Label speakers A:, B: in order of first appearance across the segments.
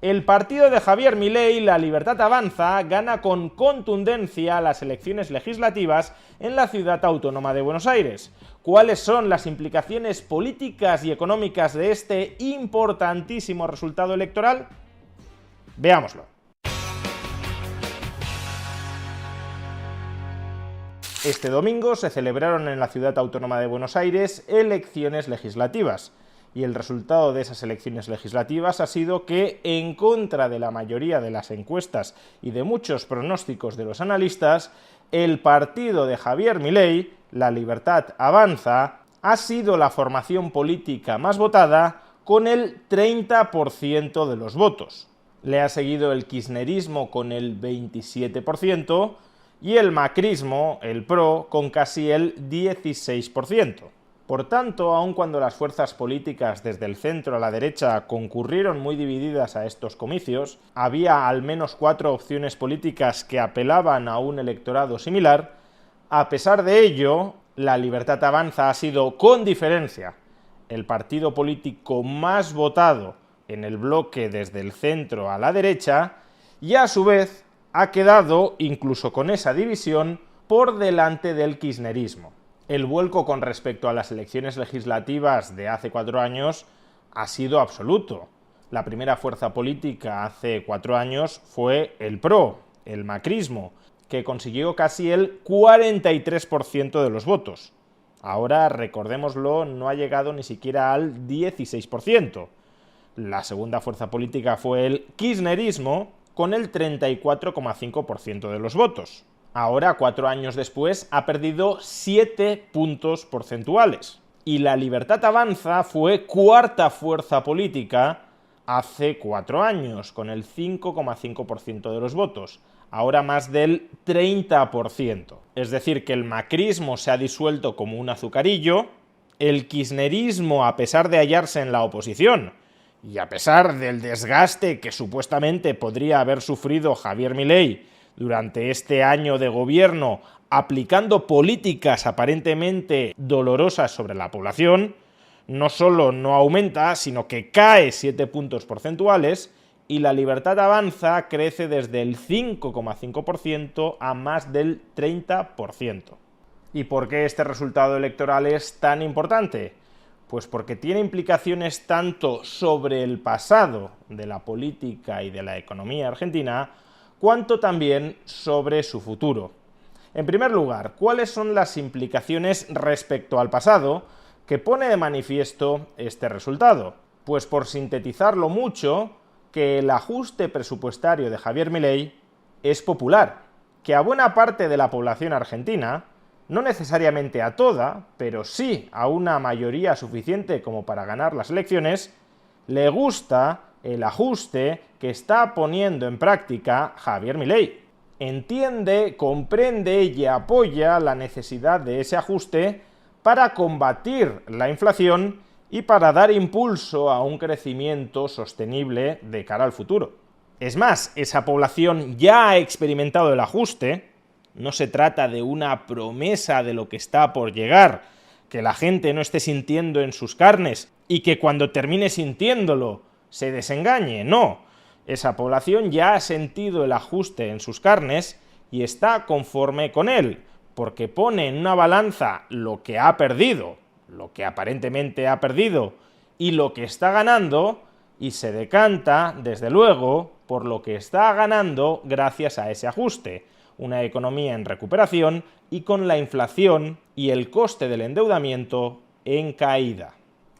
A: El partido de Javier Milei, La Libertad Avanza, gana con contundencia las elecciones legislativas en la ciudad autónoma de Buenos Aires. ¿Cuáles son las implicaciones políticas y económicas de este importantísimo resultado electoral? Veámoslo. Este domingo se celebraron en la ciudad autónoma de Buenos Aires elecciones legislativas. Y el resultado de esas elecciones legislativas ha sido que, en contra de la mayoría de las encuestas y de muchos pronósticos de los analistas, el partido de Javier Milei, La Libertad Avanza, ha sido la formación política más votada con el 30% de los votos. Le ha seguido el kirchnerismo con el 27% y el macrismo, el PRO, con casi el 16%. Por tanto, aun cuando las fuerzas políticas desde el centro a la derecha concurrieron muy divididas a estos comicios, había al menos 4 opciones políticas que apelaban a un electorado similar. A pesar de ello, La Libertad Avanza ha sido, con diferencia, el partido político más votado en el bloque desde el centro a la derecha y, a su vez, ha quedado, incluso con esa división, por delante del kirchnerismo. El vuelco con respecto a las elecciones legislativas de hace 4 años ha sido absoluto. La primera fuerza política hace 4 años fue el PRO, el macrismo, que consiguió casi el 43% de los votos. Ahora, recordémoslo, no ha llegado ni siquiera al 16%. La segunda fuerza política fue el kirchnerismo, con el 34,5% de los votos. Ahora, 4 años después, ha perdido 7 puntos porcentuales. Y La Libertad Avanza fue cuarta fuerza política hace 4 años, con el 5,5% de los votos. Ahora más del 30%. Es decir, que el macrismo se ha disuelto como un azucarillo, el kirchnerismo, a pesar de hallarse en la oposición, y a pesar del desgaste que supuestamente podría haber sufrido Javier Milei durante este año de gobierno aplicando políticas aparentemente dolorosas sobre la población, no solo no aumenta, sino que cae 7 puntos porcentuales y La Libertad Avanza crece desde el 5,5% a más del 30%. ¿Y por qué este resultado electoral es tan importante? Pues porque tiene implicaciones tanto sobre el pasado de la política y de la economía argentina, cuanto también sobre su futuro. En primer lugar, ¿cuáles son las implicaciones respecto al pasado que pone de manifiesto este resultado? Pues por sintetizarlo mucho, que el ajuste presupuestario de Javier Milei es popular, que a buena parte de la población argentina, no necesariamente a toda, pero sí a una mayoría suficiente como para ganar las elecciones, le gusta el ajuste que está poniendo en práctica Javier Milei. Entiende, comprende y apoya la necesidad de ese ajuste para combatir la inflación y para dar impulso a un crecimiento sostenible de cara al futuro. Es más, esa población ya ha experimentado el ajuste. No se trata de una promesa de lo que está por llegar, que la gente no esté sintiendo en sus carnes y que cuando termine sintiéndolo se desengañe, no. Esa población ya ha sentido el ajuste en sus carnes y está conforme con él, porque pone en una balanza lo que ha perdido, lo que aparentemente ha perdido, y lo que está ganando, y se decanta, desde luego, por lo que está ganando gracias a ese ajuste. Una economía en recuperación y con la inflación y el coste del endeudamiento en caída.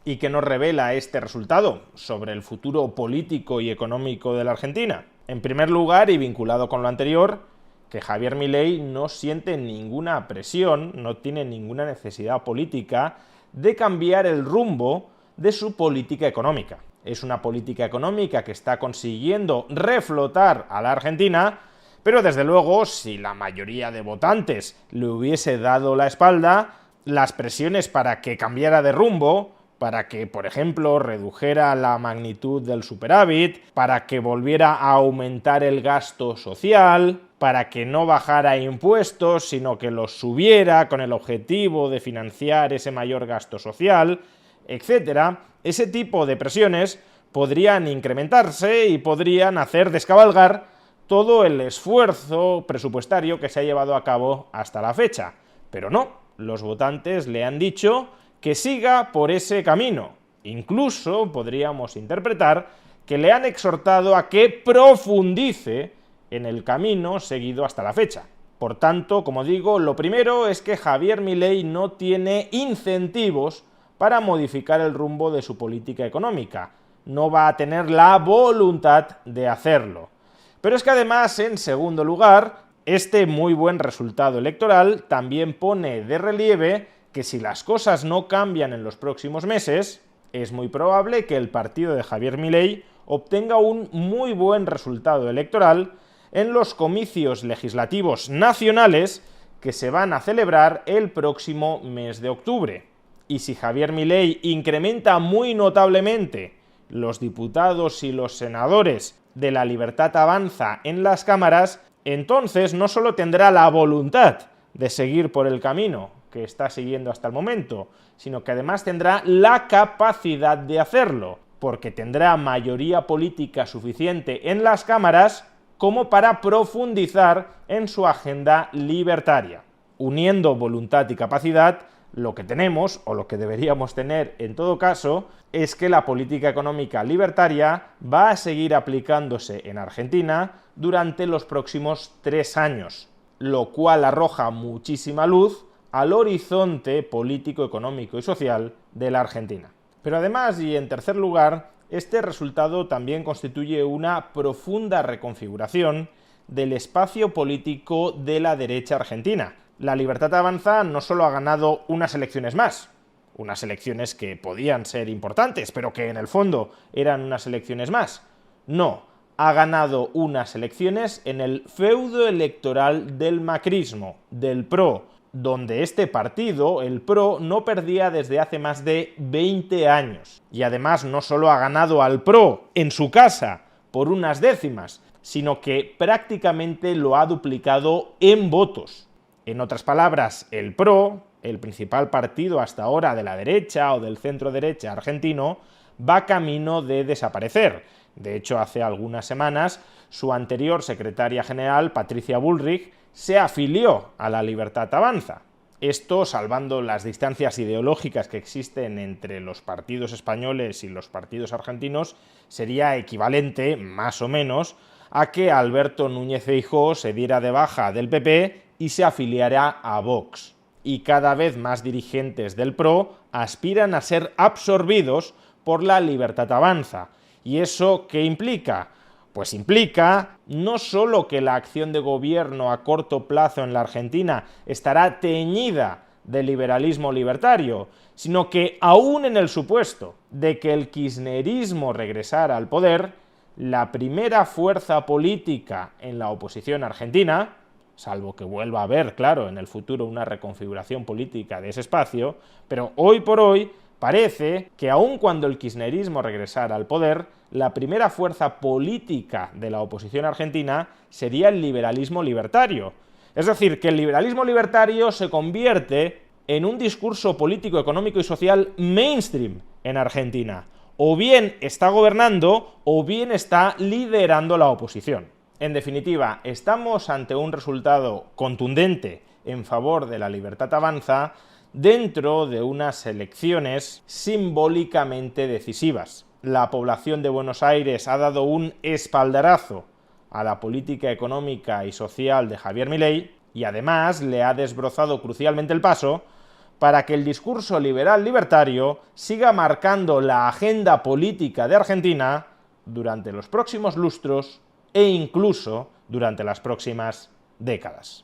A: ¿Y qué nos revela este resultado sobre el futuro político y económico de la Argentina? En primer lugar, y vinculado con lo anterior, que Javier Milei no siente ninguna presión, no tiene ninguna necesidad política de cambiar el rumbo de su política económica. Es una política económica que está consiguiendo reflotar a la Argentina, pero desde luego, si la mayoría de votantes le hubiese dado la espalda, las presiones para que cambiara de rumbo, para que, por ejemplo, redujera la magnitud del superávit, para que volviera a aumentar el gasto social, para que no bajara impuestos, sino que los subiera con el objetivo de financiar ese mayor gasto social, etc. Ese tipo de presiones podrían incrementarse y podrían hacer descabalgar todo el esfuerzo presupuestario que se ha llevado a cabo hasta la fecha. Pero no, los votantes le han dicho que siga por ese camino. Incluso podríamos interpretar que le han exhortado a que profundice en el camino seguido hasta la fecha. Por tanto, como digo, lo primero es que Javier Milei no tiene incentivos para modificar el rumbo de su política económica. No va a tener la voluntad de hacerlo. Pero es que además, en segundo lugar, este muy buen resultado electoral también pone de relieve que si las cosas no cambian en los próximos meses, es muy probable que el partido de Javier Milei obtenga un muy buen resultado electoral en los comicios legislativos nacionales que se van a celebrar el próximo mes de octubre. Y si Javier Milei incrementa muy notablemente los diputados y los senadores de La Libertad Avanza en las cámaras, entonces no solo tendrá la voluntad de seguir por el camino que está siguiendo hasta el momento, sino que además tendrá la capacidad de hacerlo, porque tendrá mayoría política suficiente en las cámaras como para profundizar en su agenda libertaria. Uniendo voluntad y capacidad, lo que tenemos, o lo que deberíamos tener en todo caso, es que la política económica libertaria va a seguir aplicándose en Argentina durante los próximos 3 años, lo cual arroja muchísima luz al horizonte político, económico y social de la Argentina. Pero además, y en tercer lugar, este resultado también constituye una profunda reconfiguración del espacio político de la derecha argentina. La Libertad Avanza no solo ha ganado unas elecciones más, unas elecciones que podían ser importantes, pero que en el fondo eran unas elecciones más. No, ha ganado unas elecciones en el feudo electoral del macrismo, del PRO, donde este partido, el PRO, no perdía desde hace más de 20 años. Y además no solo ha ganado al PRO en su casa por unas décimas, sino que prácticamente lo ha duplicado en votos. En otras palabras, el PRO, el principal partido hasta ahora de la derecha o del centro-derecha argentino, va camino de desaparecer. De hecho, hace algunas semanas, su anterior secretaria general, Patricia Bullrich, se afilió a La Libertad Avanza. Esto, salvando las distancias ideológicas que existen entre los partidos españoles y los partidos argentinos, sería equivalente, más o menos, a que Alberto Núñez Feijóo se diera de baja del PP y se afiliara a Vox. Y cada vez más dirigentes del PRO aspiran a ser absorbidos por La Libertad Avanza. ¿Y eso qué implica? Pues implica no solo que la acción de gobierno a corto plazo en la Argentina estará teñida de liberalismo libertario, sino que aún en el supuesto de que el kirchnerismo regresara al poder, la primera fuerza política en la oposición argentina, salvo que vuelva a haber, claro, en el futuro una reconfiguración política de ese espacio, pero hoy por hoy parece que aun cuando el kirchnerismo regresara al poder, la primera fuerza política de la oposición argentina sería el liberalismo libertario. Es decir, que el liberalismo libertario se convierte en un discurso político, económico y social mainstream en Argentina. O bien está gobernando o bien está liderando la oposición. En definitiva, estamos ante un resultado contundente en favor de La Libertad Avanza dentro de unas elecciones simbólicamente decisivas. La población de Buenos Aires ha dado un espaldarazo a la política económica y social de Javier Milei y además le ha desbrozado crucialmente el paso para que el discurso liberal libertario siga marcando la agenda política de Argentina durante los próximos lustros e incluso durante las próximas décadas.